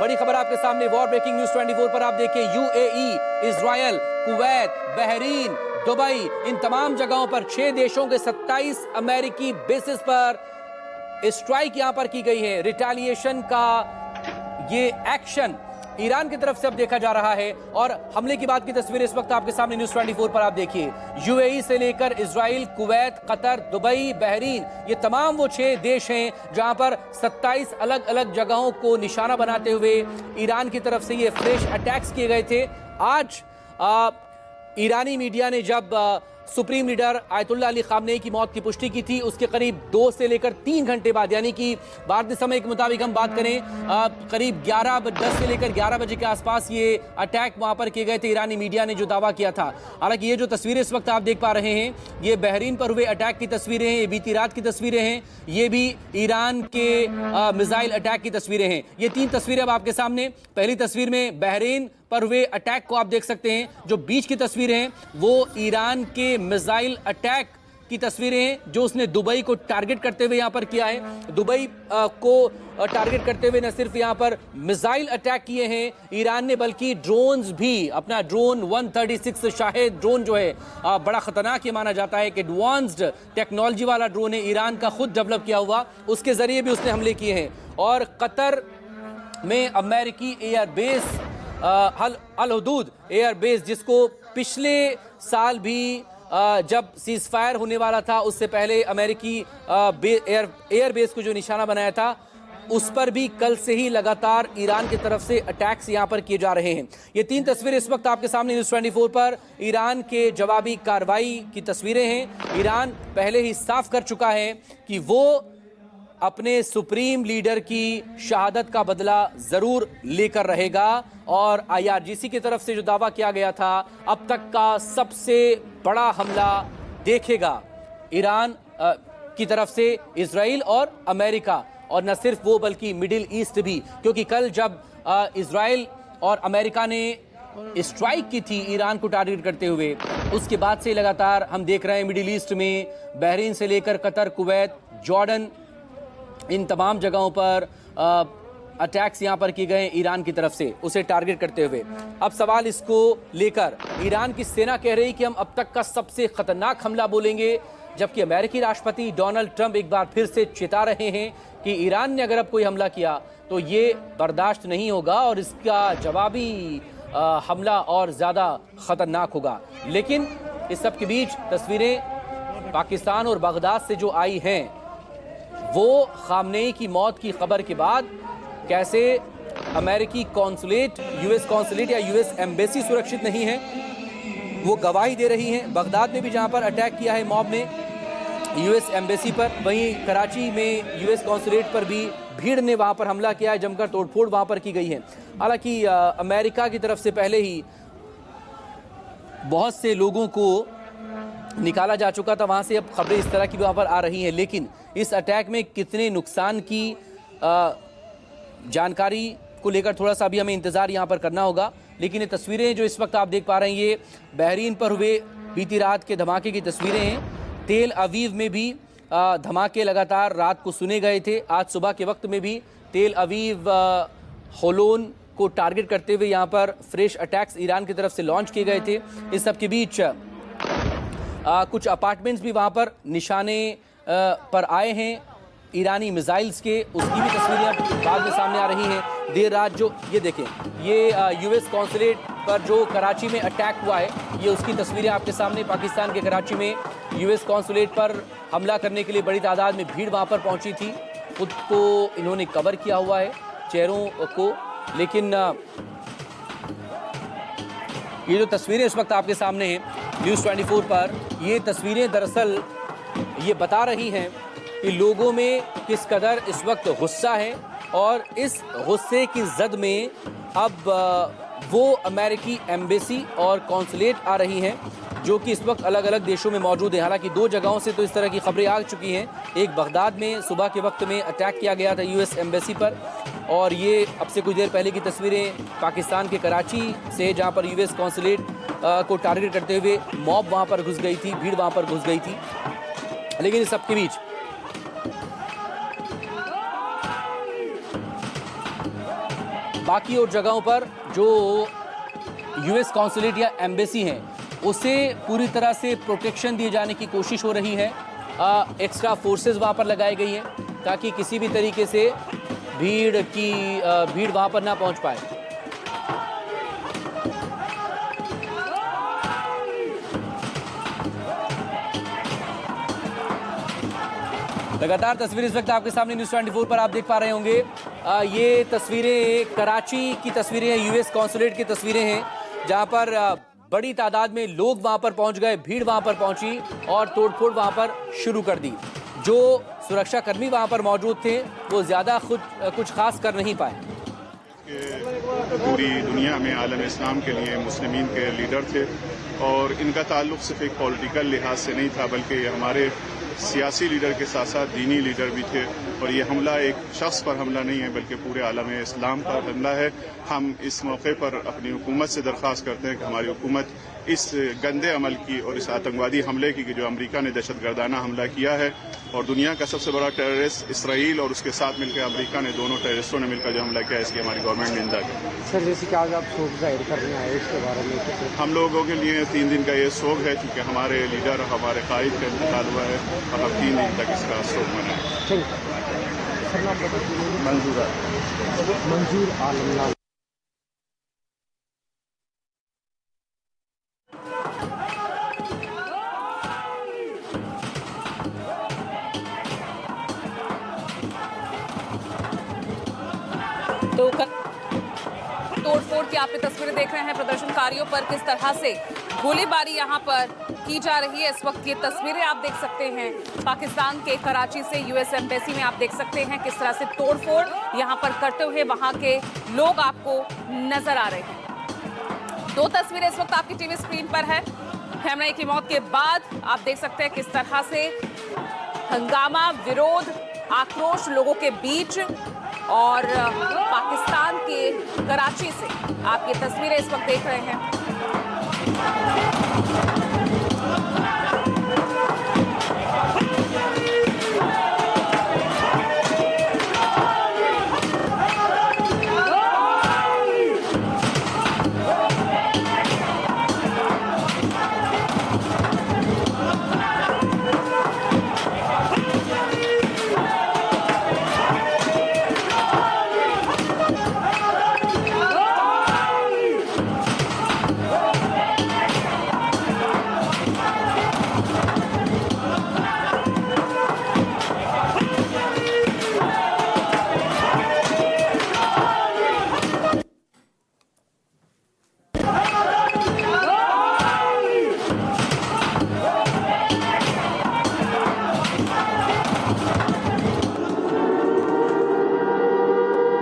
बड़ी खबर आपके सामने, वॉर ब्रेकिंग न्यूज 24 पर आप देखें। UAE, Israel, Kuwait, Bahrain, Dubai, इन तमाम जगहों पर 6 देशों के 27 अमेरिकी बेसिस पर स्ट्राइक यहां पर की गई है। रिटेलिएशन का ये एक्शन ईरान की तरफ से अब देखा जा रहा है। और हमले की बात की तस्वीर इस वक्त आपके सामने न्यूज 24 पर आप देखिए। यूएई से लेकर Israel, Kuwait, Qatar, Dubai, Bahrain, ये तमाम वो 6 देश हैं जहां पर 27 अलग अलग जगहों को निशाना बनाते हुए ईरान की तरफ से ये फ्रेश अटैक्स किए गए थे। आज ईरानी मीडिया ने जब supreme leader Ayatollah Ali Khamenei की मौत की पुष्टि की थी, उसके करीब 2 से लेकर 3 घंटे बाद, यानी कि भारतीय समय के मुताबिक हम बात करें करीब 10 से लेकर 11 बजे के आसपास ये अटैक वहां पर किए गए थे। ईरानी मीडिया ने जो दावा किया था। हालांकि ये जो तस्वीरें इस वक्त आप देख पा रहे हैं, ये बहरीन पर हुए अटैक की तस्वीरें हैं, ये बीती रात की तस्वीरें हैं, ये भी ईरान के मिसाइल अटैक की तस्वीरें हैं। ये 3 तस्वीरें अब आपके सामने। पहली तस्वीर में बहरीन पर हुए अटैक को आप देख सकते हैं। जो बीच की तस्वीरें हैं वो ईरान के मिसाइल अटैक की तस्वीरें हैं, जो उसने दुबई को टारगेट करते हुए यहां पर किया है। दुबई को टारगेट करते हुए न सिर्फ यहां पर मिसाइल अटैक किए हैं ईरान ने, बल्कि ड्रोन्स भी, अपना ड्रोन 136 शाहिद ड्रोन जो है बड़ा खतरनाक ये माना जाता है कि एडवांस्ड टेक्नोलॉजी वाला ड्रोन है, ईरान का खुद डेवलप किया हुआ, उसके जरिए भी उसने हमले किए हैं। और कतर में अमेरिकी एयरबेस अल हदूद एयरबेस, जिसको पिछले साल भी जब सीज फायर होने वाला था उससे पहले अमेरिकी एयरबेस को जो निशाना बनाया था, उस पर भी कल से ही लगातार ईरान की तरफ से अटैक्स यहां पर किए जा रहे हैं। ये 3 तस्वीरें इस वक्त आपके सामने न्यूज 24 पर ईरान के जवाबी कार्रवाई की तस्वीरें हैं। ईरान पहले ही साफ कर चुका है कि वो अपने सुप्रीम लीडर की शहादत का बदला जरूर लेकर रहेगा। और आईआरजीसी की तरफ से जो दावा किया गया था, अब तक का सबसे बड़ा हमला देखेगा ईरान की तरफ से इजराइल और अमेरिका। और न सिर्फ वो बल्कि मिडिल ईस्ट भी, क्योंकि कल जब इजराइल और अमेरिका ने स्ट्राइक की थी ईरान को टारगेट करते हुए, उसके बाद से लगातार हम देख रहे हैं मिडिल ईस्ट में बहरीन से लेकर कतर, कुवैत, जॉर्डन, इन तमाम जगहों पर अटैक्स यहां पर किए गए ईरान की तरफ से, उसे टारगेट करते हुए। अब सवाल इसको लेकर, ईरान की सेना कह रही कि हम अब तक का सबसे खतरनाक हमला बोलेंगे, जबकि अमेरिकी राष्ट्रपति डोनाल्ड ट्रंप एक बार फिर से चेता रहे हैं कि ईरान ने अगर अब कोई हमला किया तो ये बर्दाश्त नहीं होगा और इसका जवाबी हमला और ज़्यादा खतरनाक होगा। लेकिन इस सब के बीच तस्वीरें पाकिस्तान और बगदाद से जो आई हैं, वो खामनेई की मौत की खबर के बाद कैसे अमेरिकी कॉन्सुलेट, यूएस कॉन्सुलेट या यूएस एम्बेसी सुरक्षित नहीं है, वो गवाही दे रही हैं। बगदाद में भी जहां पर अटैक किया है मॉब ने यूएस एम्बेसी पर, वहीं कराची में यूएस कॉन्सुलेट पर भी भीड़ ने वहां पर हमला किया है, जमकर तोड़फोड़ वहां पर की गई है। हालांकि अमेरिका की तरफ से पहले ही बहुत से लोगों को निकाला जा चुका था वहां से, अब खबरें इस तरह की वहां पर आ रही हैं। लेकिन इस अटैक में कितने नुकसान की जानकारी को लेकर थोड़ा सा अभी हमें इंतजार यहां पर करना होगा। लेकिन ये तस्वीरें जो इस वक्त आप देख पा रहे हैं, ये बहरीन पर हुए बीती रात के धमाके की तस्वीरें हैं। तेल अवीव में भी धमाके लगातार रात को सुने गए थे। आज सुबह के वक्त में भी तेल अवीव होलोन को टारगेट करते हुए यहाँ पर फ्रेश अटैक्स ईरान की तरफ से लॉन्च किए गए थे। इस सब के बीच कुछ अपार्टमेंट्स भी वहाँ पर निशाने पर आए हैं ईरानी मिसाइल्स के, उसकी भी तस्वीरें बाद में सामने आ रही हैं। देर रात जो ये देखें, ये यूएस कॉन्सुलेट पर जो कराची में अटैक हुआ है, ये उसकी तस्वीरें आपके सामने। पाकिस्तान के कराची में यूएस कॉन्सुलेट पर हमला करने के लिए बड़ी तादाद में भीड़ वहाँ पर पहुँची थी। खुद को इन्होंने कवर किया हुआ है, चेहरों को। लेकिन ये जो तस्वीरें इस वक्त आपके सामने हैं न्यूज़ 24 पर, ये तस्वीरें दरअसल ये बता रही हैं कि लोगों में किस कदर इस वक्त गुस्सा है। और इस गुस्से की जद में अब वो अमेरिकी एम्बेसी और कॉन्सुलेट आ रही हैं, जो कि इस वक्त अलग अलग देशों में मौजूद है। हालांकि 2 जगहों से तो इस तरह की खबरें आ चुकी हैं। एक बगदाद में सुबह के वक्त में अटैक किया गया था यूएस एम्बेसी पर, और ये अब से कुछ देर पहले की तस्वीरें पाकिस्तान के कराची से, जहां पर यूएस कॉन्सुलेट को टारगेट करते हुए मॉब वहां पर घुस गई थी, भीड़ वहां पर घुस गई थी। लेकिन इस सब के बीच बाकी और जगहों पर जो यूएस कॉन्सुलेट या एम्बेसी हैं उसे पूरी तरह से प्रोटेक्शन दिए जाने की कोशिश हो रही है। एक्स्ट्रा फोर्सेस वहाँ पर लगाई गई हैं ताकि किसी भी तरीके से भीड़ वहाँ पर ना पहुँच पाए। लगातार तस्वीरें इस वक्त आपके सामने न्यूज़ 24 पर आप देख पा रहे होंगे। ये तस्वीरें कराची की तस्वीरें हैं, यूएस कॉन्सुलेट की तस्वीरें हैं, जहां पर बड़ी तादाद में लोग वहां पर पहुंच गए, भीड़ वहां पर पहुंची और तोड़फोड़ वहां पर शुरू कर दी। जो सुरक्षा कर्मी वहां पर मौजूद थे वो ज़्यादा कुछ खास कर नहीं पाए। पूरी दुनिया में आलम इस्लाम के लिए मुस्लिमीन के लीडर थे और इनका ताल्लुक सिर्फ एक पॉलिटिकल लिहाज से नहीं था, बल्कि हमारे सियासी लीडर के साथ साथ दीनी लीडर भी थे। और ये हमला एक शख्स पर हमला नहीं है बल्कि पूरे आलम इस्लाम पर हमला है। हम इस मौके पर अपनी हुकूमत से दरख्वास्त करते हैं कि हमारी हुकूमत इस गंदे अमल की और इस आतंकवादी हमले की जो अमेरिका ने दहशतगर्दाना हमला किया है, और दुनिया का सबसे बड़ा टेररिस्ट इसराइल और उसके साथ मिलकर अमेरिका ने, दोनों टेररिस्टों ने मिलकर जो हमला किया है, इसकी हमारी गवर्नमेंट निंदा की। सर जैसे कि आज आप शोक जाहिर करने आए, इसके बारे में हम लोगों के लिए 3 दिन का ये शोक है क्योंकि हमारे लीडर, हमारे कायद का इंतकाल हुआ है और हम 3 दिन तक इसका शोक मनाएं। मंजूर आलम। तोड़फोड़ की आपने तस्वीरें देख रहे हैं, प्रदर्शनकारियों पर किस तरह से गोलीबारी यहां पर की जा रही है। इस वक्त ये तस्वीरें आप देख सकते हैं पाकिस्तान के कराची से यूएस एम्बेसी में। आप देख सकते हैं किस तरह से तोड़फोड़ यहां पर करते हुए वहां के लोग आपको नजर आ रहे हैं। 2 तस्वीरें इस वक्त आपकी टीवी स्क्रीन पर है। खैमनई की मौत के बाद आप देख सकते हैं किस तरह से हंगामा, विरोध, आक्रोश लोगों के बीच, और पाकिस्तान के कराची से आप ये तस्वीरें इस वक्त देख रहे हैं।